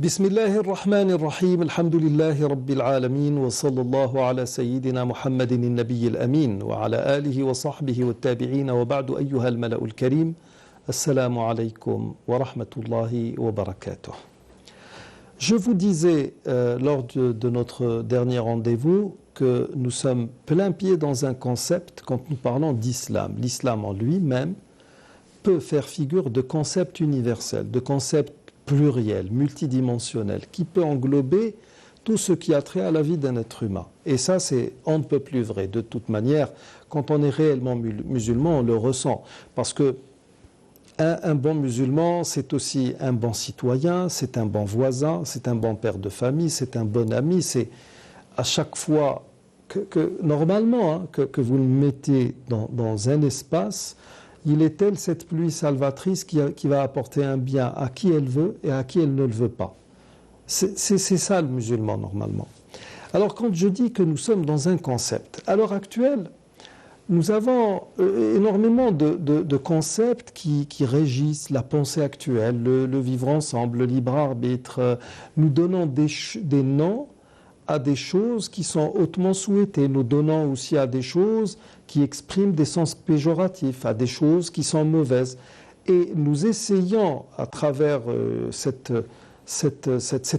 بسم الله الرحمن الرحيم الحمد لله رب العالمين وصلى الله على سيدنا محمد النبي الأمين وعلى آله وصحبه والتابعين وبعد أيها الملأ الكريم السلام عليكم ورحمة الله وبركاته. Je vous disais lors de notre dernier rendez-vous que nous sommes plein pied dans un concept quand nous parlons d'islam. L'islam en lui-même peut faire figure de concept universel, de concept pluriel, multidimensionnel, qui peut englober tout ce qui a trait à la vie d'un être humain. Et ça, c'est on ne peut plus vrai. De toute manière, quand on est réellement musulman, on le ressent. Parce que un bon musulman, c'est aussi un bon citoyen, c'est un bon voisin, c'est un bon père de famille, c'est un bon ami. C'est à chaque fois que normalement, que vous le mettez dans un espace, il est tel cette pluie salvatrice qui va apporter un bien à qui elle veut et à qui elle ne le veut pas. C'est ça le musulman normalement. Alors quand je dis que nous sommes dans un concept, à l'heure actuelle, nous avons énormément de concepts qui régissent la pensée actuelle, le vivre ensemble, le libre arbitre. Nous donnons des noms à des choses qui sont hautement souhaitées. Nous donnons aussi à des choses qui expriment des sens péjoratifs, à des choses qui sont mauvaises. Et nous essayons, à travers cette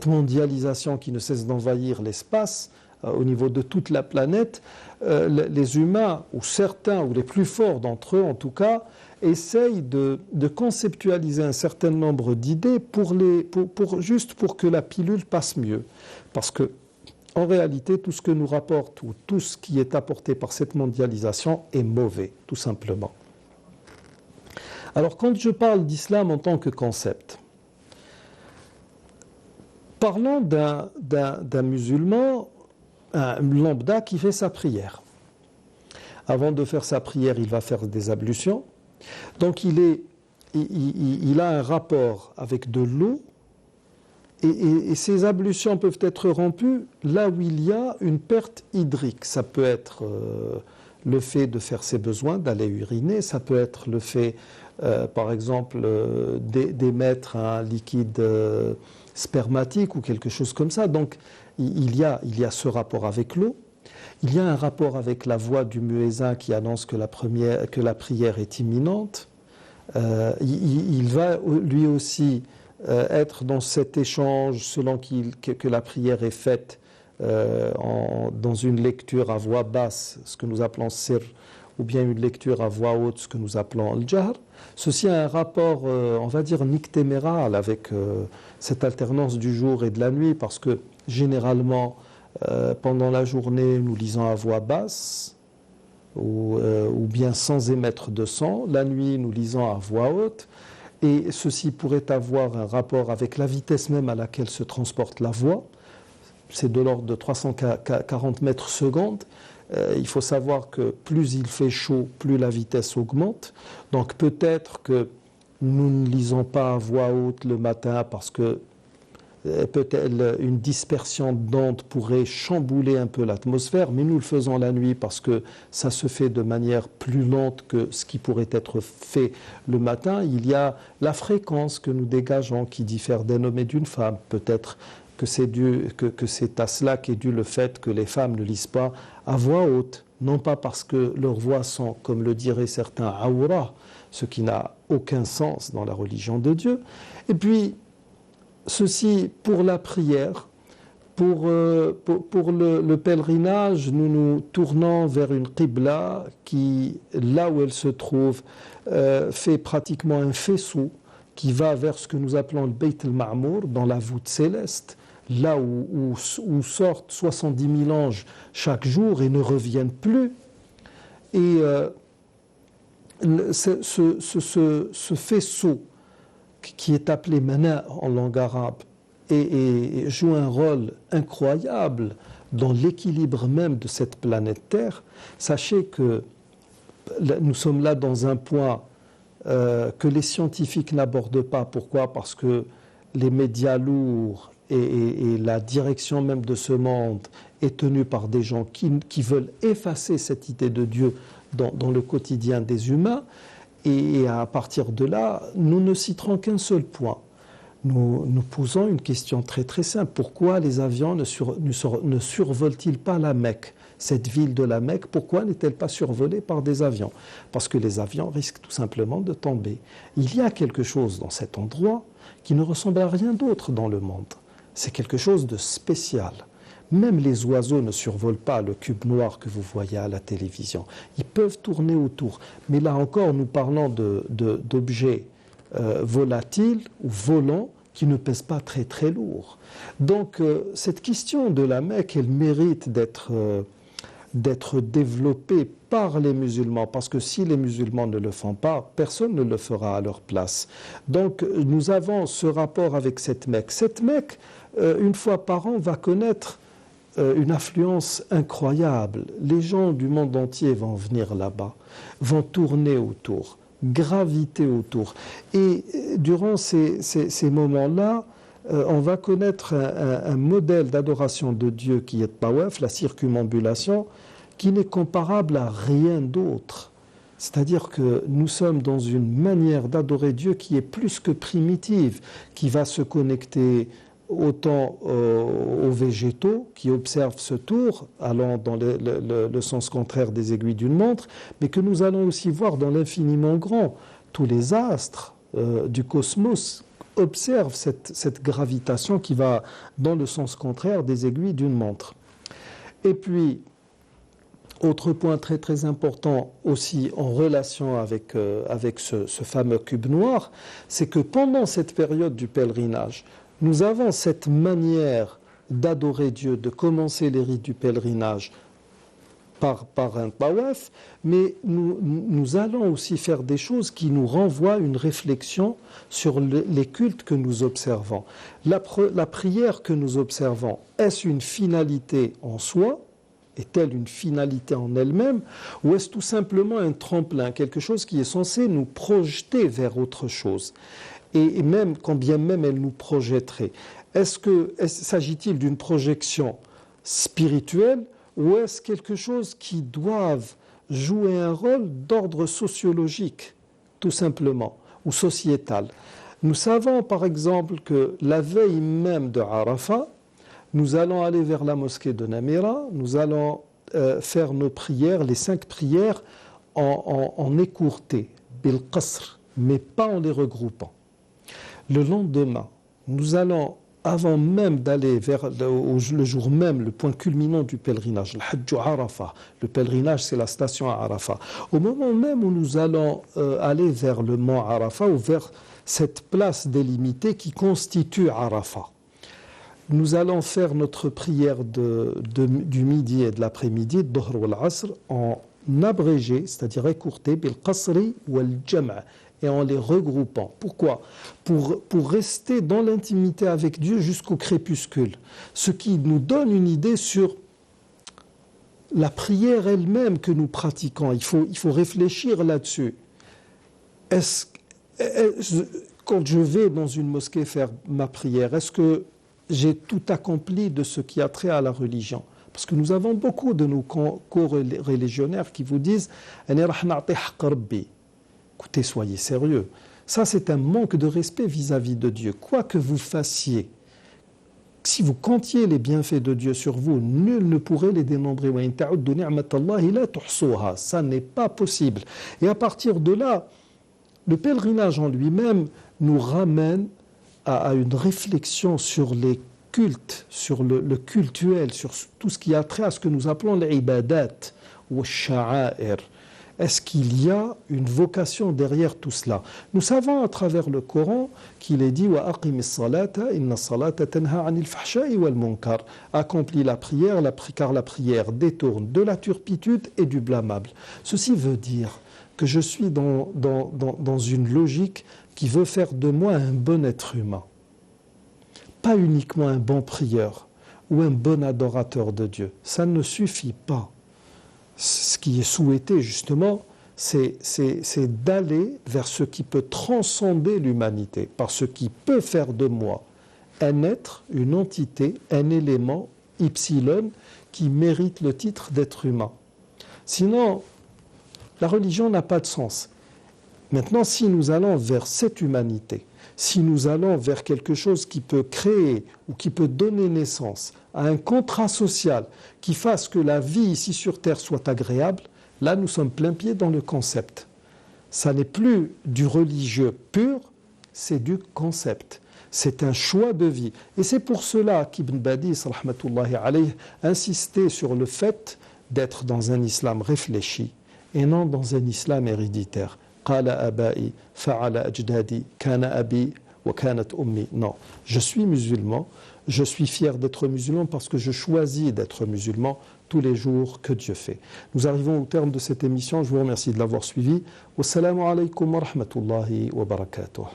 mondialisation qui ne cesse d'envahir l'espace, au niveau de toute la planète, les humains, ou certains, ou les plus forts d'entre eux en tout cas, essayent de conceptualiser un certain nombre d'idées juste pour que la pilule passe mieux. Parce que en réalité, tout ce que nous rapporte ou tout ce qui est apporté par cette mondialisation est mauvais, tout simplement. Alors, quand je parle d'islam en tant que concept, parlons d'un musulman, un lambda qui fait sa prière. Avant de faire sa prière, il va faire des ablutions. Donc, il a un rapport avec de l'eau. Et ces ablutions peuvent être rompues là où il y a une perte hydrique. Ça peut être le fait de faire ses besoins, d'aller uriner. Ça peut être le fait, par exemple, d'émettre un liquide spermatique ou quelque chose comme ça. Donc, il y a ce rapport avec l'eau. Il y a un rapport avec la voix du muezzin qui annonce que la prière est imminente. Il va lui aussi être dans cet échange selon que la prière est faite dans une lecture à voix basse, ce que nous appelons sir, ou bien une lecture à voix haute, ce que nous appelons al-jahr. Ceci a un rapport, on va dire, nictéméral avec cette alternance du jour et de la nuit, parce que généralement, pendant la journée, nous lisons à voix basse, ou bien sans émettre de son. La nuit, nous lisons à voix haute. Et ceci pourrait avoir un rapport avec la vitesse même à laquelle se transporte la voix. C'est de l'ordre de 340 mètres secondes. Il faut savoir que plus il fait chaud, plus la vitesse augmente. Donc peut-être que nous ne lisons pas à voix haute le matin parce que peut-être une dispersion d'ondes pourrait chambouler un peu l'atmosphère, mais nous le faisons la nuit parce que ça se fait de manière plus lente que ce qui pourrait être fait le matin. Il y a la fréquence que nous dégageons qui diffère d'un homme et d'une femme. Peut-être que c'est à cela qu'est dû le fait que les femmes ne lisent pas à voix haute, non pas parce que leurs voix sont, comme le diraient certains, awra, ce qui n'a aucun sens dans la religion de Dieu. Et puis, ceci pour la prière, pour le pèlerinage, nous nous tournons vers une qibla qui, là où elle se trouve, fait pratiquement un faisceau qui va vers ce que nous appelons le Beit al-Ma'mour, dans la voûte céleste, là où sortent 70 000 anges chaque jour et ne reviennent plus. Et ce faisceau qui est appelé mana en langue arabe et joue un rôle incroyable dans l'équilibre même de cette planète Terre. Sachez que nous sommes là dans un point que les scientifiques n'abordent pas. Pourquoi ? Parce que les médias lourds et la direction même de ce monde est tenue par des gens qui veulent effacer cette idée de Dieu dans le quotidien des humains. Et à partir de là, nous ne citerons qu'un seul point. nous posons une question très très simple. Pourquoi les avions ne survolent-ils pas la Mecque? Cette ville de la Mecque, pourquoi n'est-elle pas survolée par des avions? Parce que les avions risquent tout simplement de tomber. Il y a quelque chose dans cet endroit qui ne ressemble à rien d'autre dans le monde. C'est quelque chose de spécial. Même les oiseaux ne survolent pas le cube noir que vous voyez à la télévision. Ils peuvent tourner autour. Mais là encore, nous parlons d'objets volatiles ou volants qui ne pèsent pas très très lourd. Donc cette question de la Mecque, elle mérite d'être développée par les musulmans, parce que si les musulmans ne le font pas, personne ne le fera à leur place. Donc nous avons ce rapport avec cette Mecque. Cette Mecque, une fois par an, va connaître une affluence incroyable. Les gens du monde entier vont venir là-bas, vont tourner autour, graviter autour. Et durant ces moments-là, on va connaître un modèle d'adoration de Dieu qui est tawaf, la circumambulation, qui n'est comparable à rien d'autre. C'est-à-dire que nous sommes dans une manière d'adorer Dieu qui est plus que primitive, qui va se connecter autant aux végétaux qui observent ce tour, allant dans le sens contraire des aiguilles d'une montre, mais que nous allons aussi voir dans l'infiniment grand. Tous les astres du cosmos observent cette gravitation qui va dans le sens contraire des aiguilles d'une montre. Et puis, autre point très très important aussi en relation avec ce fameux cube noir, c'est que pendant cette période du pèlerinage, nous avons cette manière d'adorer Dieu, de commencer les rites du pèlerinage par un tawaf, mais nous allons aussi faire des choses qui nous renvoient une réflexion sur les cultes que nous observons. La prière que nous observons, est-ce une finalité en soi? Est-elle une finalité en elle-même? Ou est-ce tout simplement un tremplin, quelque chose qui est censé nous projeter vers autre chose? Et même, quand bien même elle nous projetterait, s'agit-il d'une projection spirituelle ou est-ce quelque chose qui doit jouer un rôle d'ordre sociologique, tout simplement, ou sociétal? Nous savons par exemple que la veille même de Arafat, nous allons aller vers la mosquée de Namira, nous allons faire nos prières, les 5 prières, en écourté, bil qasr, mais pas en les regroupant. Le lendemain, nous allons, avant même d'aller vers le jour même, le point culminant du pèlerinage, le Hajj Arafah, le pèlerinage c'est la station à Arafat, au moment même où nous allons aller vers le mont Arafat ou vers cette place délimitée qui constitue Arafat, nous allons faire notre prière du midi et de l'après-midi, Dhuhr wal Asr, en abrégé, c'est-à-dire écourté, bil qasri wal jam', et en les regroupant. Pourquoi? Pour rester dans l'intimité avec Dieu jusqu'au crépuscule. Ce qui nous donne une idée sur la prière elle-même que nous pratiquons. Il faut réfléchir là-dessus. Quand je vais dans une mosquée faire ma prière, est-ce que j'ai tout accompli de ce qui a trait à la religion? Parce que nous avons beaucoup de nos co-religionnaires qui vous disent « Écoutez, soyez sérieux. Ça, c'est un manque de respect vis-à-vis de Dieu. Quoi que vous fassiez, si vous comptiez les bienfaits de Dieu sur vous, nul ne pourrait les dénombrer. Ça n'est pas possible. Et à partir de là, le pèlerinage en lui-même nous ramène à une réflexion sur les cultes, sur le cultuel, sur tout ce qui a trait à ce que nous appelons les ibadat ou sha'air. Est-ce qu'il y a une vocation derrière tout cela? Nous savons à travers le Coran qu'il est dit wa aqimis salata inna salata tanha 'anil fahsha'i wal munkar. Accomplis la prière car la prière détourne de la turpitude et du blâmable. Ceci veut dire que je suis dans une logique qui veut faire de moi un bon être humain. Pas uniquement un bon prieur ou un bon adorateur de Dieu. Ça ne suffit pas. Ce qui est souhaité justement, c'est d'aller vers ce qui peut transcender l'humanité, par ce qui peut faire de moi un être, une entité, un élément, epsilon, qui mérite le titre d'être humain. Sinon, la religion n'a pas de sens. Maintenant, si nous allons vers cette humanité, si nous allons vers quelque chose qui peut créer ou qui peut donner naissance à un contrat social qui fasse que la vie ici sur Terre soit agréable, là nous sommes plein pied dans le concept. Ça n'est plus du religieux pur, c'est du concept. C'est un choix de vie. Et c'est pour cela qu'Ibn Badis, rahmatullahi alayh, insistait sur le fait d'être dans un islam réfléchi et non dans un islam héréditaire. قال أبائي فعل أجدادي كان أبي وكانت أمي. Non, je suis musulman, je suis fier d'être musulman parce que je choisis d'être musulman tous les jours que Dieu fait. Nous arrivons au terme de cette émission, je vous remercie de l'avoir suivi. Wassalamu alaikum wa rahmatullahi wa barakatuh.